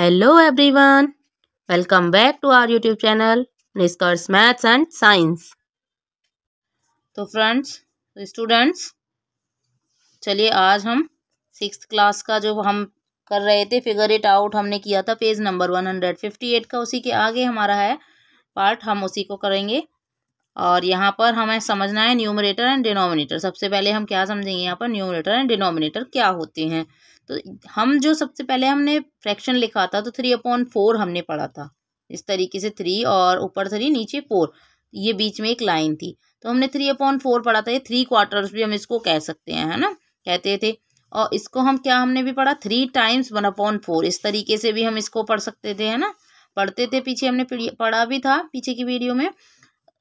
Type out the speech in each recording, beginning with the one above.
Hello everyone, welcome back to our YouTube channel Niskars Maths and Science। तो friends, students, चलिए आज हम 6th class का जो हम कर रहे थे फिगर इट आउट हमने किया था पेज नंबर 158 का, उसी के आगे हमारा है पार्ट, हम उसी को करेंगे। और यहाँ पर हमें समझना है न्यूमरेटर एंड डिनोमिनेटर। सबसे पहले हम क्या समझेंगे, यहाँ पर न्यूमरेटर एंड डिनोमिनेटर क्या होते हैं। तो हम जो सबसे पहले हमने फ्रैक्शन लिखा था तो 3/4 हमने पढ़ा था इस तरीके से, 3 और ऊपर 3 नीचे 4, ये बीच में एक लाइन थी, तो हमने 3/4 पढ़ा था। ये 3/4 भी हम इसको कह सकते हैं, है ना, कहते थे। और इसको हम क्या हमने भी पढ़ा 3 टाइम्स 1/4, इस तरीके से भी हम इसको पढ़ सकते थे, है ना, पढ़ते थे, पीछे हमने पढ़ा भी था पीछे की वीडियो में।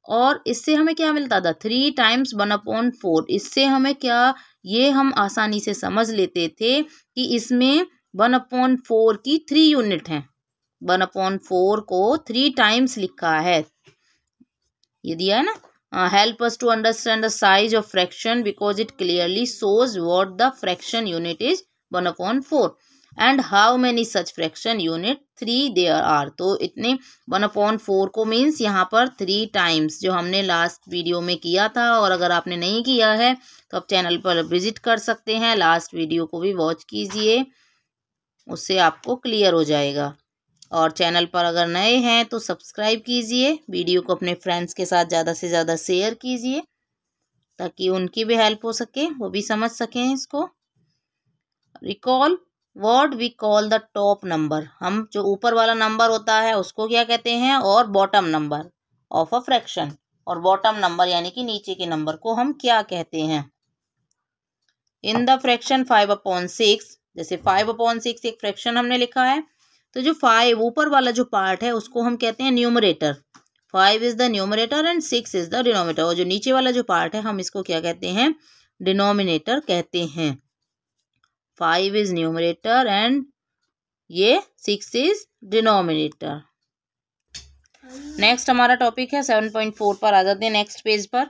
और इससे हमें क्या मिलता था 3 टाइम्स 1/4, इससे हमें क्या, ये हम आसानी से समझ लेते थे कि इसमें 1/4 की 3 यूनिट हैं। 1/4 को 3 टाइम्स लिखा है, ये दिया है ना। Help us to understand the size of fraction because it clearly shows what the fraction unit is 1/4 and how many such fraction unit 3 there are. तो इतने 1/4 को मीन्स यहाँ पर 3 टाइम्स, जो हमने लास्ट वीडियो में किया था। और अगर आपने नहीं किया है तो आप चैनल पर विजिट कर सकते हैं, लास्ट वीडियो को भी वॉच कीजिए, उससे आपको क्लियर हो जाएगा। और चैनल पर अगर नए हैं तो सब्सक्राइब कीजिए, वीडियो को अपने फ्रेंड्स के साथ ज़्यादा से ज़्यादा शेयर कीजिए ताकि उनकी भी हेल्प हो सके, वो भी समझ सकें इसको। Recall what we call the top number, हम जो ऊपर वाला नंबर होता है उसको क्या कहते हैं, और bottom number of a fraction, और बॉटम नंबर यानी कि नीचे के नंबर को हम क्या कहते हैं। इन द फ्रैक्शन 5/6, जैसे 5/6 एक फ्रैक्शन हमने लिखा है, तो जो 5 ऊपर वाला जो पार्ट है उसको हम कहते हैं numerator. 5 is the numerator and 6 is the denominator. और जो नीचे वाला जो पार्ट है हम इसको क्या कहते हैं, डिनोमिनेटर कहते हैं। 5 इज न्यूमरेटर एंड ये 6 इज डिनोमिनेटर। नेक्स्ट हमारा टॉपिक है 7.4 पर आ जाते हैं, नेक्स्ट पेज पर।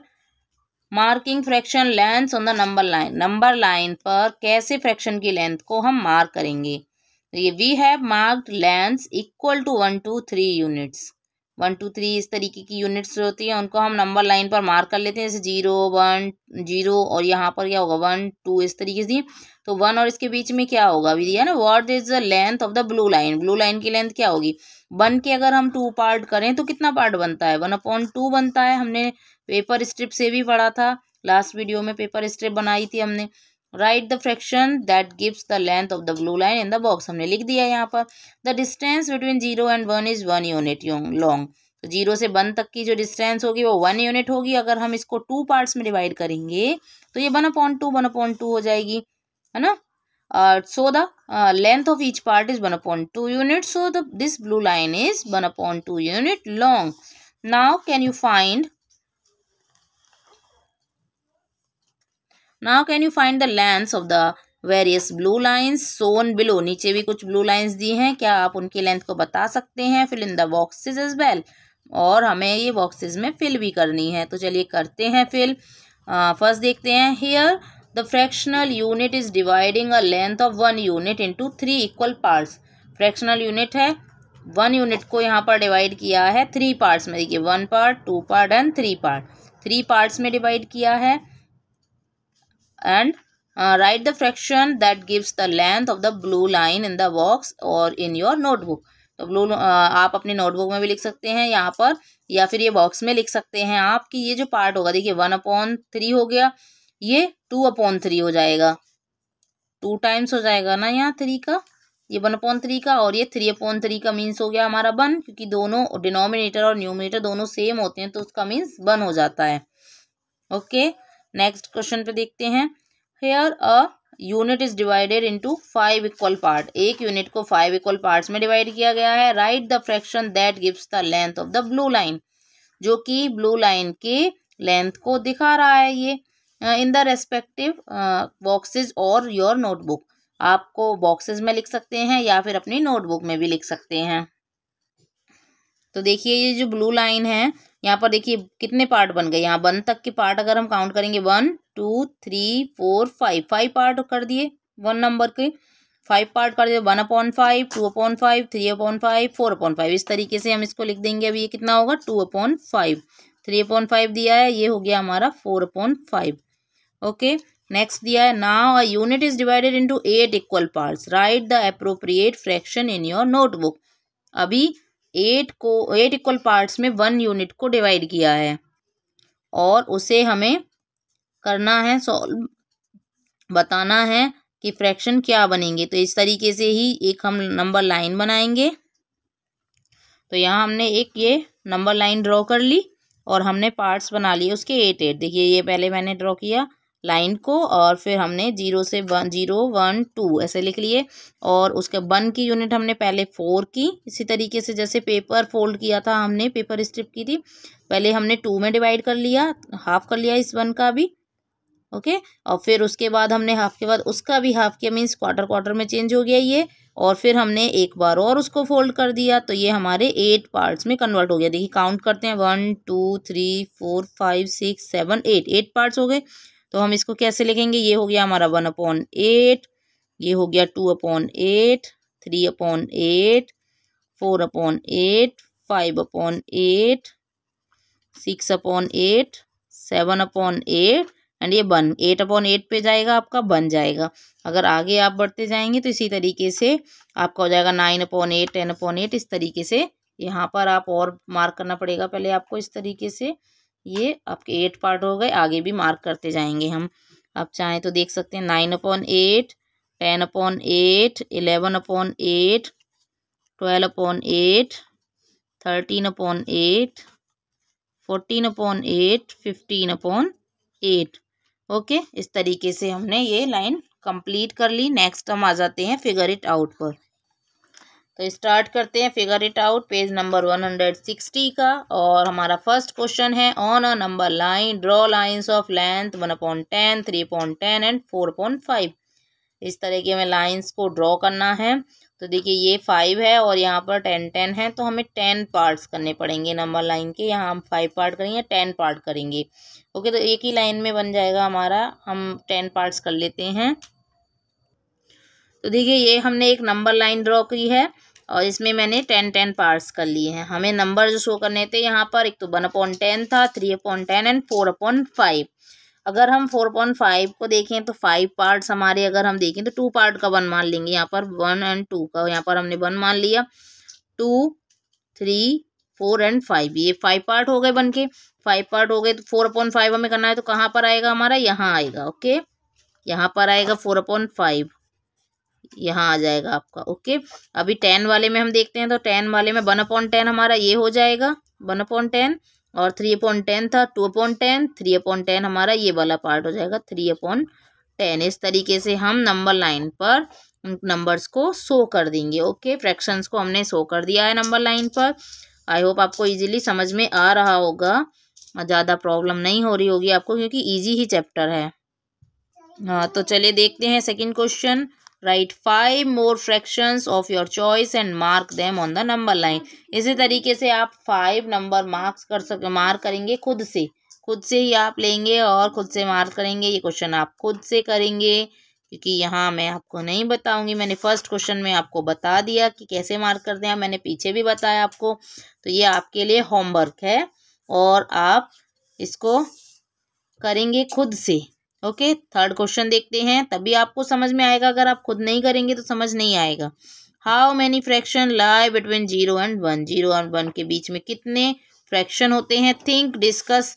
Marking fraction length on the number line, number line पर कैसे फ्रैक्शन की लेंथ को हम मार्क करेंगे। ये we have marked length equal to 1 to 3 units. 1 to 3 इस तरीके की यूनिट्स जो होती हैं उनको हम नंबर लाइन पर मार्क कर लेते हैं, जैसे 0 1 0, और यहाँ पर क्या होगा 1 2 इस तरीके से। तो 1 और इसके बीच में क्या होगा, अभी दिया ना, what is the length of the blue line, blue line की लेंथ क्या होगी। 1 के अगर हम 2 पार्ट करें तो कितना पार्ट बनता है, 1/2 बनता है। हमने पेपर स्ट्रिप से भी पढ़ा था, लास्ट वीडियो में पेपर स्ट्रिप बनाई थी हमने। Right the fraction that gives the length of the blue line in the box, हमने लिख दिया यहाँ पर। The distance between 0 and 1 is 1 unit long. तो 0 से 1 तक की जो डिस्टेंस होगी वो 1 यूनिट होगी। अगर हम इसको 2 पार्ट्स में डिवाइड करेंगे तो ये 1/2 हो जाएगी, है ना। So the length of each part is 1/2 unit. So this blue line is 1/2 unit long. Now can you find the lengths of the various blue lines shown below? नीचे भी कुछ blue lines दी हैं, क्या आप उनकी लेंथ को बता सकते हैं। fill in the boxes as well, और हमें ये boxes में fill भी करनी है, तो चलिए करते हैं fill। फर्स्ट देखते हैं, here the fractional unit is dividing a length of 1 unit into 3 equal parts। fractional unit है, 1 यूनिट को यहाँ पर डिवाइड किया है 3 पार्ट्स में, देखिए 1 part 2 part and 3 part, 3 parts में डिवाइड किया है। And right the fraction that gives the length of the blue line in the box और इन योर नोटबुक। तो ब्लू आप अपनी नोटबुक में भी लिख सकते हैं यहाँ पर, या फिर ये बॉक्स में लिख सकते हैं आप, कि ये जो पार्ट होगा, देखिए 1/3 हो गया, ये 2/3 हो जाएगा, 2 टाइम्स हो जाएगा ना यहाँ 3 का, ये 1/3 का, और ये 3/3 का मीन्स हो गया हमारा 1, क्योंकि दोनों डिनोमिनेटर और न्यूमरेटर दोनों सेम होते हैं तो उसका मीन्स 1 हो जाता है। ओके, नेक्स्ट क्वेश्चन पे देखते हैं। Here a unit is divided into 5 equal part, एक यूनिट को 5 इक्वल पार्ट्स में डिवाइड किया गया है। Right the fraction that gives the length of the blue line, जो कि ब्लू लाइन के लेंथ को दिखा रहा है ये, इन द रेस्पेक्टिव बॉक्सेस और योर नोटबुक। आपको बॉक्सेस में लिख सकते हैं या फिर अपनी नोटबुक में भी लिख सकते हैं। तो देखिए ये जो ब्लू लाइन है, यहाँ पर देखिए कितने पार्ट बन गए, यहाँ 1 तक के पार्ट अगर हम काउंट करेंगे 1 2 3 4 5 पार्ट कर दिए 1 नंबर के। 5 पार्ट कर दिया, 1/5, 2/5, 3/5, 4/5, इस तरीके से हम इसको लिख देंगे। अब ये कितना होगा 2/5, 3/5 दिया है, ये हो गया हमारा 4/5। ओके, नेक्स्ट दिया है now a unit is divided into 8 equal parts, right the appropriate fraction in your notebook. अभी 8 इक्वल पार्ट्स में 1 यूनिट को डिवाइड किया है और उसे हमें करना है सॉल्व, बताना है कि फ्रैक्शन क्या बनेंगे। तो इस तरीके से ही एक हम नंबर लाइन बनाएंगे। तो यहाँ हमने एक ये नंबर लाइन ड्रॉ कर ली और हमने पार्ट्स बना लिए उसके 8 देखिए ये पहले मैंने ड्रॉ किया लाइन को और फिर हमने 0 से 1, 0, 1, 2 ऐसे लिख लिए और उसके 1 की यूनिट हमने पहले 4 की। इसी तरीके से जैसे पेपर फोल्ड किया था हमने, पेपर स्ट्रिप की थी, पहले हमने 2 में डिवाइड कर लिया, हाफ कर लिया इस 1 का भी। ओके, और फिर उसके बाद हमने हाफ के बाद उसका भी हाफ किया, मीन्स क्वार्टर में चेंज हो गया ये, और फिर हमने एक बार और उसको फोल्ड कर दिया। तो ये हमारे 8 पार्ट्स में कन्वर्ट हो गया। देखिए काउंट करते हैं 1, 2, 3, 4, 5, 6, 7, 8 पार्ट्स हो गए। तो हम इसको कैसे लिखेंगे, ये हो गया हमारा 1/8, ये हो गया 2/8, 3/8, 4/8, 5/8, 6/8, 7/8 एंड ये 8/8 पे जाएगा, आपका बन जाएगा। अगर आगे आप बढ़ते जाएंगे तो इसी तरीके से आपका हो जाएगा 9/8, 10/8, इस तरीके से। यहाँ पर आप और मार्क करना पड़ेगा पहले आपको, इस तरीके से। ये आपके 8 पार्ट हो गए, आगे भी मार्क करते जाएंगे हम। आप चाहें तो देख सकते हैं 9/8, 10/8, 11/8, 12/8, 13/8, 14/8, 15/8। ओके, इस तरीके से हमने ये लाइन कंप्लीट कर ली। नेक्स्ट हम आ जाते हैं फिगर इट आउट पर। तो स्टार्ट करते हैं figure it out, page number 160 का। और हमारा फर्स्ट क्वेश्चन है on a number line draw lines of length 1/10, 3/10 and 4/5। इस तरह के हमें लाइंस को ड्रॉ करना है। तो देखिए ये 5 है और यहाँ पर 10 है, तो हमें 10 पार्ट्स करने पड़ेंगे नंबर लाइन के। यहाँ हम 5 पार्ट करेंगे, 10 पार्ट करेंगे। ओके, तो एक ही लाइन में बन जाएगा हमारा, हम 10 पार्ट्स कर लेते हैं। तो देखिए ये हमने एक नंबर लाइन ड्रॉ की है और इसमें मैंने 10 पार्ट्स कर लिए हैं। हमें नंबर जो शो करने थे यहाँ पर, एक तो 1/10 था, 3/10 एंड 4/5। अगर हम 4/5 को देखें तो 5 पार्ट्स हमारे, अगर हम देखें तो 2 पार्ट का 1 मान लेंगे। यहाँ पर 1 और 2 का यहाँ पर हमने 1 मान लिया। 2, 3, 4 एंड 5, ये 5 पार्ट हो गए बन के। 5 पार्ट हो गए तो 4/5 हमें करना है, तो कहाँ पर आएगा हमारा, यहाँ आएगा। ओके, यहाँ पर आएगा 4/5, यहाँ आ जाएगा आपका। ओके, अभी 10 वाले में हम देखते हैं, तो 10 वाले में 1/10 हमारा ये हो जाएगा 1/10, और 3/10 था 2/10, 3/10 हमारा ये वाला पार्ट हो जाएगा 3/10। इस तरीके से हम नंबर लाइन पर नंबर्स को शो कर देंगे। ओके, फ्रैक्शंस को हमने शो कर दिया है नंबर लाइन पर। आई होप आपको इजीली समझ में आ रहा होगा, ज़्यादा प्रॉब्लम नहीं हो रही होगी आपको, क्योंकि इजी ही चैप्टर है। हाँ, तो चलिए देखते हैं second question. Right 5 more fractions of your choice and mark them on the number line. इसी तरीके से आप 5 नंबर मार्क करेंगे खुद से ही आप लेंगे और खुद से मार्क करेंगे। ये क्वेश्चन आप खुद से करेंगे, क्योंकि यहाँ मैं आपको नहीं बताऊंगी। मैंने फर्स्ट क्वेश्चन में आपको बता दिया कि कैसे मार्क करते हैं, मैंने पीछे भी बताया आपको। तो ये आपके लिए होमवर्क है और आप इसको करेंगे खुद से। ओके, थर्ड क्वेश्चन देखते हैं, तभी आपको समझ में आएगा। अगर आप खुद नहीं करेंगे तो समझ नहीं आएगा। How many fraction lie between 0 and 1। 0 और 1 के बीच में कितने फ्रैक्शन होते हैं। Think, discuss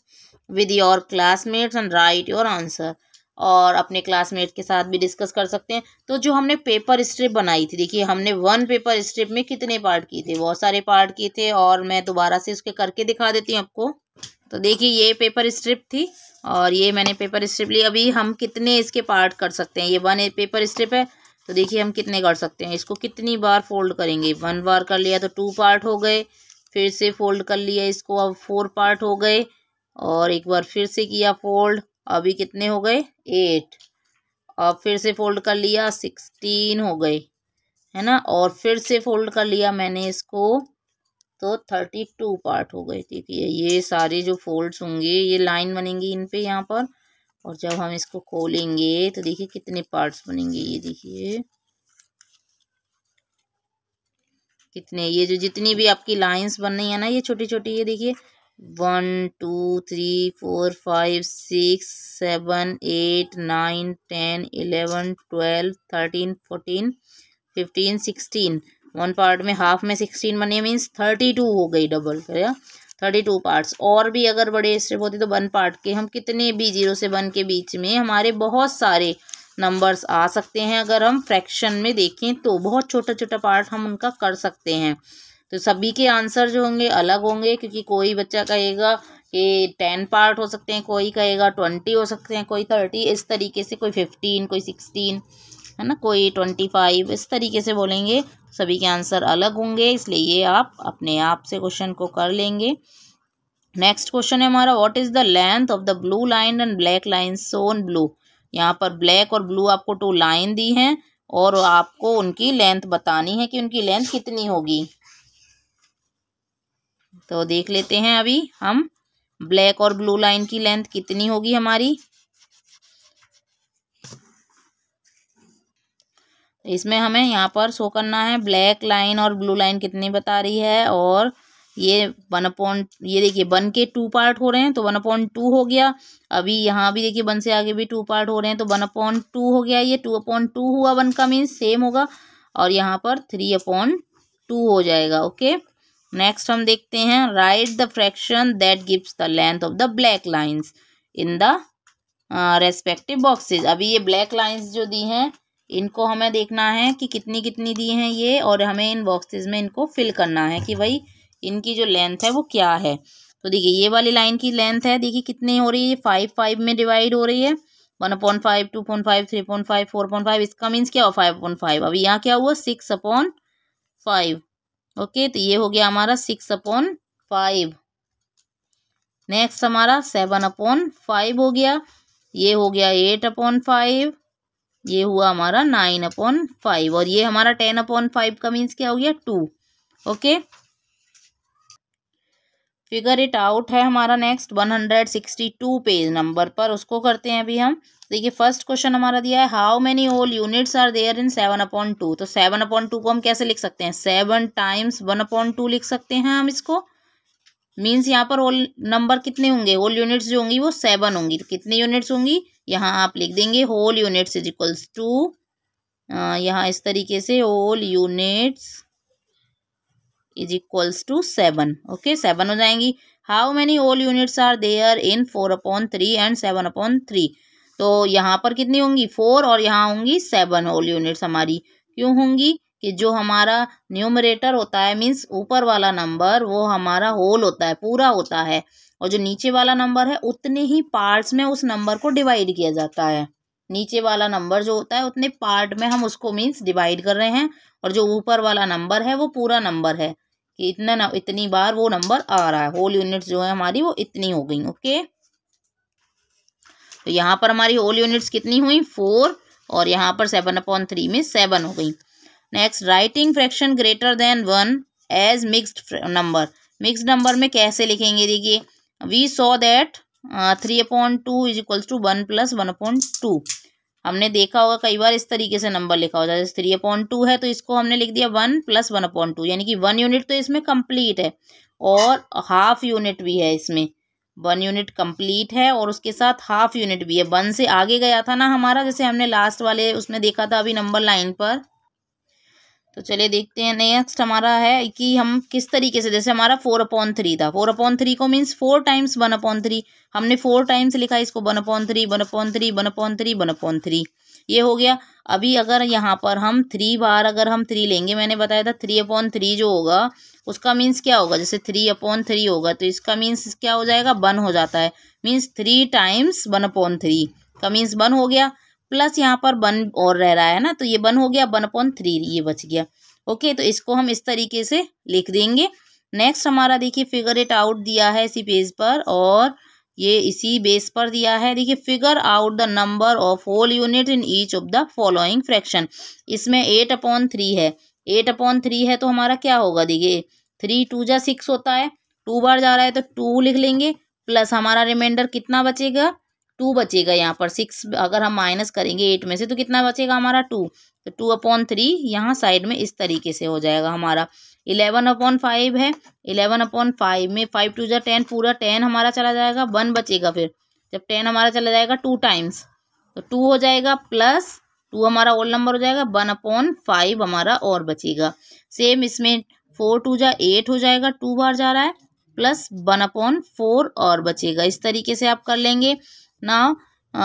with your classmates and right your answer. और अपने क्लासमेट के साथ भी डिस्कस कर सकते हैं। तो जो हमने पेपर स्ट्रिप बनाई थी, देखिए हमने 1 पेपर स्ट्रिप में कितने पार्ट किए थे, बहुत सारे पार्ट किए थे। और मैं दोबारा से उसके करके दिखा देती हूँ आपको। तो देखिए ये पेपर स्ट्रिप थी और ये मैंने पेपर स्ट्रिप ली। अभी हम कितने इसके पार्ट कर सकते हैं, ये 1 पेपर स्ट्रिप है, तो देखिए हम कितने कर सकते हैं। इसको कितनी बार फोल्ड करेंगे, 1 बार कर लिया तो 2 पार्ट हो गए, फिर से फोल्ड कर लिया इसको, अब 4 पार्ट हो गए, और एक बार फिर से किया फोल्ड, अभी कितने हो गए 8, और फिर से फोल्ड कर लिया 16 हो गए, है ना। और फिर से फोल्ड कर लिया मैंने इसको, तो 32 पार्ट हो गए। ठीक है, ये सारे जो फोल्ड्स होंगे ये लाइन बनेंगी इन पे यहाँ पर, और जब हम इसको खोलेंगे तो देखिए कितने पार्ट्स बनेंगे। ये देखिए कितने, ये जो जितनी भी आपकी लाइंस बन रही है ना, ये छोटी छोटी, ये देखिए 1 2 3 4 5 6 7 8 9 10 11 12 13 14 15 16, वन पार्ट में हाफ में 16 बने मीन्स 32 हो गई डबल, क्या 32 पार्ट्स। और भी अगर बड़े स्टेप होते तो वन पार्ट के हम कितने भी 0 से 1 के बीच में हमारे बहुत सारे नंबर्स आ सकते हैं। अगर हम फ्रैक्शन में देखें तो बहुत छोटा छोटा पार्ट हम उनका कर सकते हैं। तो सभी के आंसर जो होंगे अलग होंगे, क्योंकि कोई बच्चा कहेगा कि 10 पार्ट हो सकते हैं, कोई कहेगा 20 हो सकते हैं, कोई 30, इस तरीके से, कोई 15, कोई 16, है ना, कोई 25, इस तरीके से बोलेंगे। सभी के आंसर अलग होंगे, इसलिए ये आप अपने आप से क्वेश्चन को कर लेंगे। नेक्स्ट क्वेश्चन है हमारा, what is the length of the blue line and black line shown blue. यहाँ पर ब्लैक और ब्लू आपको 2 लाइन दी हैं और आपको उनकी लेंथ बतानी है कि उनकी लेंथ कितनी होगी। तो देख लेते हैं अभी हम, ब्लैक और ब्लू लाइन की लेंथ कितनी होगी हमारी। इसमें हमें यहाँ पर शो करना है ब्लैक लाइन और ब्लू लाइन कितनी बता रही है, और ये 1/, ये देखिए 1 के 2 पार्ट हो रहे हैं तो 1/2 हो गया। अभी यहाँ भी देखिए 1 से आगे भी 2 पार्ट हो रहे हैं तो 1/2 हो गया। ये 2/2 हुआ, 1 का मीन्स सेम होगा, और यहाँ पर 3/2 हो जाएगा। ओके, नेक्स्ट हम देखते हैं, right the fraction that gives the length of the black lines in the respective boxes. अभी ये ब्लैक लाइन्स जो दी हैं इनको हमें देखना है कि कितनी कितनी दी हैं ये, और हमें इन बॉक्सेस में इनको फिल करना है कि भाई इनकी जो लेंथ है वो क्या है। तो देखिए ये वाली लाइन की लेंथ है, देखिए कितनी हो रही है, 5 5 में डिवाइड हो रही है, 1/5 2/5 3/5 4/5, इसका मीन्स क्या हो 5/5। अभी यहाँ क्या हुआ 6/5। ओके, तो ये हो गया हमारा 6/5। नेक्स्ट हमारा 7/5 हो गया, ये हो गया 8/5, ये हुआ हमारा 9/5, और ये हमारा 10/5 का मीन्स क्या हो गया 2। ओके, फिगर इट आउट है हमारा नेक्स्ट 162 पेज नंबर पर, उसको करते हैं अभी हम। देखिए फर्स्ट क्वेश्चन हमारा दिया है, how many whole units are there in 7/2। तो 7/2 को हम कैसे लिख सकते हैं, 7 टाइम्स 1/2 लिख सकते हैं हम इसको। मीन्स यहाँ पर होल नंबर कितने होंगे, होल यूनिट्स जो होंगी वो 7 होंगी। तो कितनी यूनिट्स होंगी, यहाँ आप लिख देंगे whole units is equals to, यहाँ इस तरीके से whole units is equals to 7। Okay, 7 हो जाएंगी। How many whole units are there in 4/3 and 7/3। तो यहाँ पर कितनी होंगी 4, और यहाँ होंगी 7 होल यूनिट्स हमारी। क्यों होंगी कि जो हमारा न्यूमरेटर होता है मीन्स ऊपर वाला नंबर वो हमारा होल होता है, पूरा होता है, और जो नीचे वाला नंबर है उतने ही पार्ट्स में उस नंबर को डिवाइड किया जाता है। नीचे वाला नंबर जो होता है उतने पार्ट में हम उसको मीन्स डिवाइड कर रहे हैं, और जो ऊपर वाला नंबर है वो पूरा नंबर है कि इतनी बार वो नंबर आ रहा है। होल यूनिट्स जो है हमारी वो इतनी हो गई। ओके, तो यहाँ पर हमारी होल यूनिट्स कितनी हुई 4, और यहाँ पर 7/3 में 7 हो गई। Next, writing fraction greater than 1 as mixed number. Mixed number में कैसे लिखेंगे, देखिए we saw that 3/2 is equals to 1 + 1/2। हमने देखा होगा कई बार इस तरीके से नंबर लिखा होता है, जैसे 3/2 है तो इसको हमने लिख दिया 1 + 1/2, यानी कि 1 यूनिट तो इसमें कंप्लीट है और हाफ यूनिट भी है इसमें। 1 यूनिट कंप्लीट है और उसके साथ हाफ यूनिट भी है। 1 से आगे गया था ना हमारा, जैसे हमने लास्ट वाले उसमें देखा था अभी नंबर लाइन पर। तो चलिए देखते हैं नेक्स्ट हमारा है कि हम किस तरीके से, जैसे हमारा 4/3 था, 4/3 को मीन्स 4 टाइम्स 1/3, हमने 4 टाइम्स लिखा इसको 1/3 1/3 1/3 1/3, ये हो गया। अभी अगर यहाँ पर हम 3 बार अगर हम 3 लेंगे, मैंने बताया था 3/3 जो होगा उसका मीन्स क्या होगा, जैसे 3/3 होगा तो इसका मीन्स क्या हो जाएगा 1 हो जाता है, मीन्स 3 टाइम्स 1/3 का मीन्स 1 हो गया, प्लस यहाँ पर 1 और रह रहा है ना, तो ये 1 हो गया 1/3 ये बच गया। ओके, तो इसको हम इस तरीके से लिख देंगे। नेक्स्ट हमारा देखिए फिगर इट आउट दिया है इसी पेज पर, और ये इसी बेस पर दिया है। देखिए figure out the number of whole unit in each of the following fraction. इसमें 8/3 है, 8/3 है तो हमारा क्या होगा, देखिए 3 2 जा 6 होता है, 2 बार जा रहा है तो 2 लिख लेंगे, प्लस हमारा रिमाइंडर कितना बचेगा 2 बचेगा यहाँ पर। 6 अगर हम माइनस करेंगे 8 में से तो कितना बचेगा हमारा 2, तो 2/3 यहाँ साइड में इस तरीके से हो जाएगा हमारा। 11/5 है, 11/5 में 5 2 जा 10, पूरा 10 हमारा चला जाएगा, 1 बचेगा। फिर जब 10 हमारा चला जाएगा 2 टाइम्स तो 2 हो जाएगा, प्लस 2 हमारा होल नंबर हो जाएगा, 1/5 हमारा और बचेगा। सेम इसमें 4 2 जा 8 हो जाएगा, 2 बार जा रहा है, प्लस 1/4 और बचेगा। इस तरीके से आप कर लेंगे। नाउ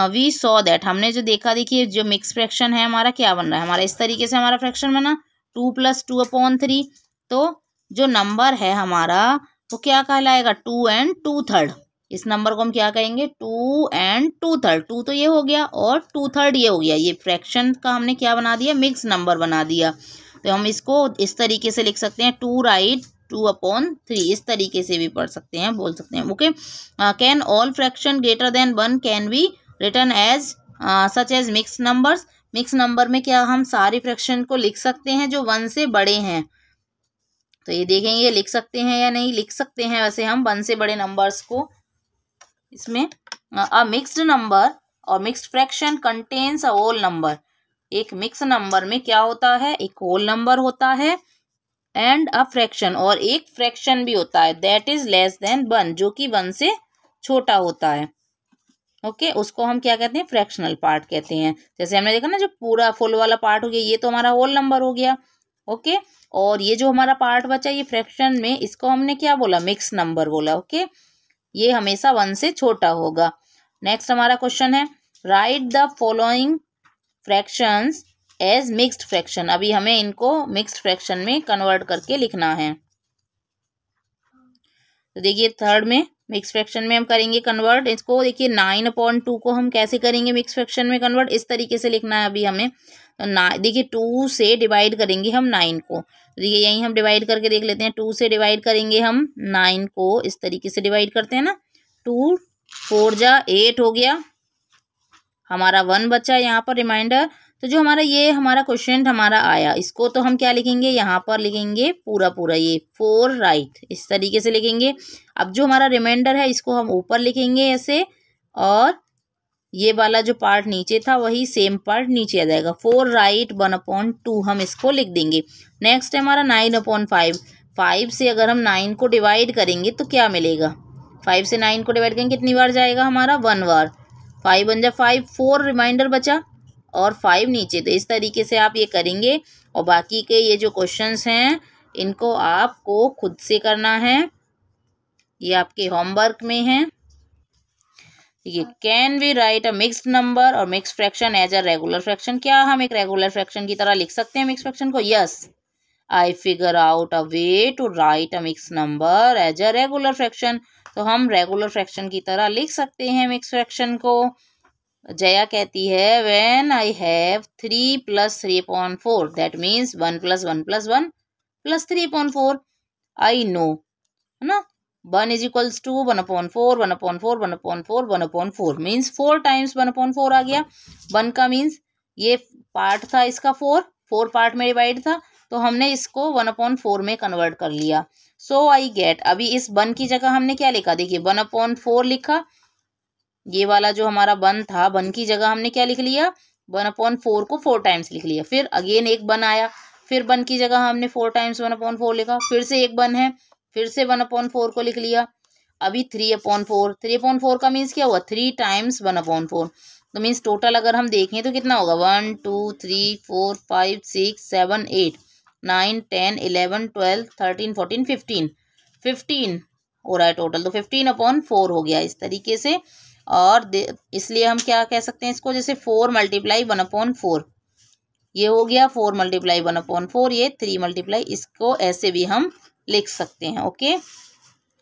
वी सॉ दैट, हमने जो देखा, देखिए जो मिक्स फ्रैक्शन है हमारा क्या बन रहा है हमारा, इस तरीके से हमारा फ्रैक्शन बना 2 + 2/3। तो जो नंबर है हमारा वो क्या कहलाएगा, 2 2/3। इस नंबर को हम क्या कहेंगे, 2 2/3। 2 तो ये हो गया और 2/3 ये हो गया। ये फ्रैक्शन का हमने क्या बना दिया, मिक्स नंबर बना दिया। तो हम इसको इस तरीके से लिख सकते हैं, 2 राइट 2/3। इस तरीके से भी पढ़ सकते हैं, बोल सकते हैं। Okay, can all fraction greater than 1 can be written as such as mix numbers. Mix number में क्या हम सारे फ्रैक्शन को लिख सकते हैं जो 1 से बड़े हैं। तो ये देखेंगे लिख सकते हैं या नहीं, लिख सकते हैं वैसे हम 1 से बड़े नंबर्स को। इसमें अ मिक्स्ड नंबर और mixed fraction contains a whole number. एक मिक्स नंबर में क्या होता है, एक होल नंबर होता है एंड अ फ्रैक्शन, और एक फ्रैक्शन भी होता है दैट इज लेस देन 1, जो कि 1 से छोटा होता है। ओके, उसको हम क्या कहते हैं, फ्रैक्शनल पार्ट कहते हैं। जैसे हमने देखा ना, जो पूरा फुल वाला पार्ट हो गया ये तो हमारा होल नंबर हो गया। ओके, और ये जो हमारा पार्ट बचा ये फ्रैक्शन में, इसको हमने क्या बोला, मिक्स नंबर बोला। ओके, ये हमेशा 1 से छोटा होगा। नेक्स्ट हमारा क्वेश्चन है, right the following fractions as mixed fraction. अभी हमें इनको मिक्स्ड फ्रैक्शन में कन्वर्ट करके लिखना है। तो देखिए थर्ड में मिक्स फ्रैक्शन में हम करेंगे कन्वर्ट इसको। देखिए 9/2 को हम कैसे करेंगे मिक्स फ्रैक्शन में कन्वर्ट, इस तरीके से लिखना है अभी हमें। तो देखिए 2 से डिवाइड करेंगे हम 9 को। तो देखिए यहीं हम डिवाइड करके देख लेते हैं। 2 से डिवाइड करेंगे हम 9 को, इस तरीके से डिवाइड करते हैं ना। 2 4 जा 8 हो गया, हमारा 1 बचा यहाँ पर रिमाइंडर। तो जो हमारा ये हमारा क्वेश्चन हमारा आया, इसको तो हम क्या लिखेंगे, यहाँ पर लिखेंगे पूरा पूरा ये 4 राइट, इस तरीके से लिखेंगे। अब जो हमारा रिमाइंडर है इसको हम ऊपर लिखेंगे ऐसे, और ये वाला जो पार्ट नीचे था वही सेम पार्ट नीचे आ जाएगा। 4 राइट 1/2 हम इसको लिख देंगे। नेक्स्ट है हमारा 9/5। 5 से अगर हम 9 को डिवाइड करेंगे तो क्या मिलेगा, 5 से 9 को डिवाइड करेंगे कितनी बार जाएगा हमारा, 1 बार। 5 बन जा 5, 4 रिमाइंडर बचा और 5 नीचे। तो इस तरीके से आप ये करेंगे, और बाकी के ये जो क्वेश्चंस हैं इनको आपको खुद से करना है, ये आपके होमवर्क में है। ठीक है, can we write a mixed number और mixed fraction as a regular fraction. क्या हम एक रेगुलर फ्रैक्शन की तरह लिख सकते हैं मिक्स फ्रैक्शन को? Yes, I figure out a way to write a mix number as a regular fraction. तो हम रेगुलर फ्रैक्शन की तरह लिख सकते हैं मिक्स फ्रैक्शन को। जया कहती है when I have 3 + 3/4 that means 1 + 1 + 1 + 3/4 I know, है ना। 1 = 1/4 1/4 1/4 1/4 मीन्स 4 टाइम्स 1/4 आ गया। 1 का मीन्स ये पार्ट था इसका 4 पार्ट में डिवाइड था, तो हमने इसको 1/4 में कन्वर्ट कर लिया। सो आई गेट, अभी इस 1 की जगह हमने क्या लिखा, देखिए 1/4 लिखा। ये वाला जो हमारा 1 था, 1 की जगह हमने क्या लिख लिया, 1/4 को 4 टाइम्स लिख लिया। फिर अगेन एक 1 आया, फिर 1 की जगह हमने 4 टाइम्स 1/4 लिखा। फिर से एक 1 है, फिर से 1/4 को लिख लिया। अभी 3/4, 3/4 का मीन्स क्या हुआ, 3 टाइम्स 1/4। तो मीन्स टोटल अगर हम देखें तो कितना होगा, 1 2 3 4 5 6 7 8 9 10 11 12 13 14 15 हो रहा है टोटल। तो 15/4 हो गया इस तरीके से। और इसलिए हम क्या कह सकते हैं इसको, जैसे 4 × 1/4 ये हो गया, 4 × 1/4 ये 3 × इसको ऐसे भी हम लिख सकते हैं। ओके,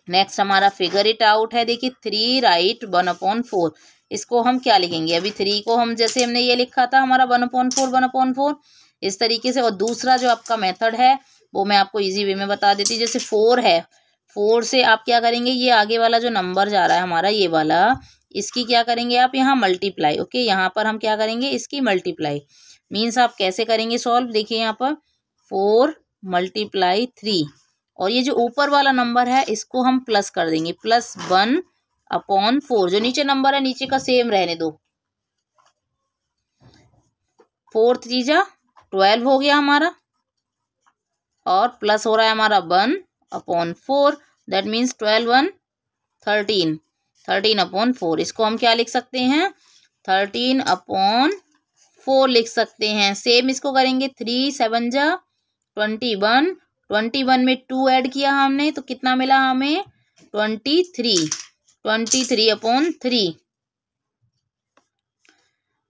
नेक्स्ट हमारा फिगर इट आउट है। देखिए 3 राइट 1/4, इसको हम क्या लिखेंगे, अभी 3 को हम जैसे हमने ये लिखा था हमारा 1/4 इस तरीके से। और दूसरा जो आपका मेथड है वो मैं आपको इजी वे में बता देती हूँ। जैसे 4 है, 4 से आप क्या करेंगे, ये आगे वाला जो नंबर जा रहा है हमारा ये वाला, इसकी क्या करेंगे आप यहाँ मल्टीप्लाई। ओके, यहाँ पर हम क्या करेंगे, इसकी मल्टीप्लाई। मीन्स आप कैसे करेंगे सॉल्व, देखिए यहाँ पर 4 × 3, और ये जो ऊपर वाला नंबर है इसको हम प्लस कर देंगे, +1 अपॉन 4, जो नीचे नंबर है नीचे का सेम रहने दो। 4 3 जा 12 हो गया हमारा, और प्लस हो रहा है हमारा 1 अपॉन 4, दैट मीन्स 12 1 13, 13 अपॉन 4। इसको हम क्या लिख सकते हैं, 13 अपॉन 4 लिख सकते हैं। सेम इसको करेंगे, 3 7 जा 21, 21 में 2 ऐड किया हमने तो कितना मिला हमें, 23, 23 अपॉन 3।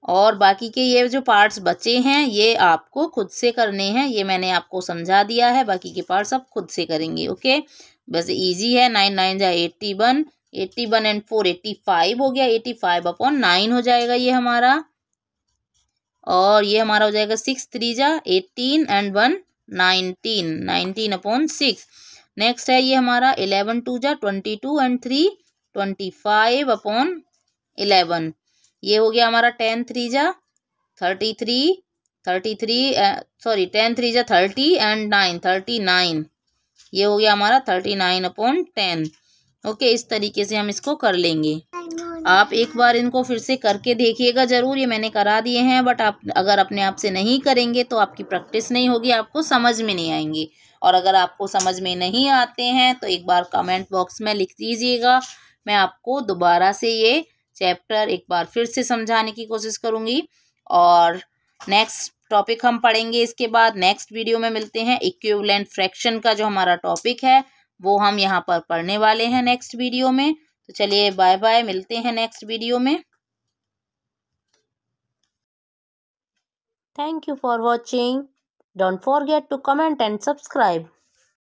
और बाकी के ये जो पार्ट्स बचे हैं ये आपको खुद से करने हैं, ये मैंने आपको समझा दिया है, बाकी के पार्ट्स आप खुद से करेंगे। ओके, बस इजी है। 9 9 जा 81, 81 एंड 4 85 हो गया, 85 अपॉन 9 हो जाएगा ये हमारा। और ये हमारा हो जाएगा 6 3 जा 18 एंड 1 19, 19 अपॉन 6। नेक्स्ट है ये हमारा 11 2 जा 22 एंड 3 25 अपॉन 11। ये हो गया हमारा 10 3 जा 33, 33 सॉरी 10 3 जा 30 एंड 9 39। ये हो गया हमारा 39 अपॉन 10। ओके, इस तरीके से हम इसको कर लेंगे। आप एक बार इनको फिर से करके देखिएगा ज़रूर, ये मैंने करा दिए हैं, बट आप अगर अपने आप से नहीं करेंगे तो आपकी प्रैक्टिस नहीं होगी, आपको समझ में नहीं आएंगे। और अगर आपको समझ में नहीं आते हैं तो एक बार कमेंट बॉक्स में लिख दीजिएगा, मैं आपको दोबारा से ये चैप्टर एक बार फिर से समझाने की कोशिश करूँगी। और नेक्स्ट टॉपिक हम पढ़ेंगे इसके बाद, नेक्स्ट वीडियो में मिलते हैं। इक्विवेलेंट फ्रैक्शन का जो हमारा टॉपिक है वो हम यहाँ पर पढ़ने वाले हैं नेक्स्ट वीडियो में। तो चलिए बाय बाय, मिलते हैं नेक्स्ट वीडियो में। Thank you for watching. Don't forget to comment and subscribe.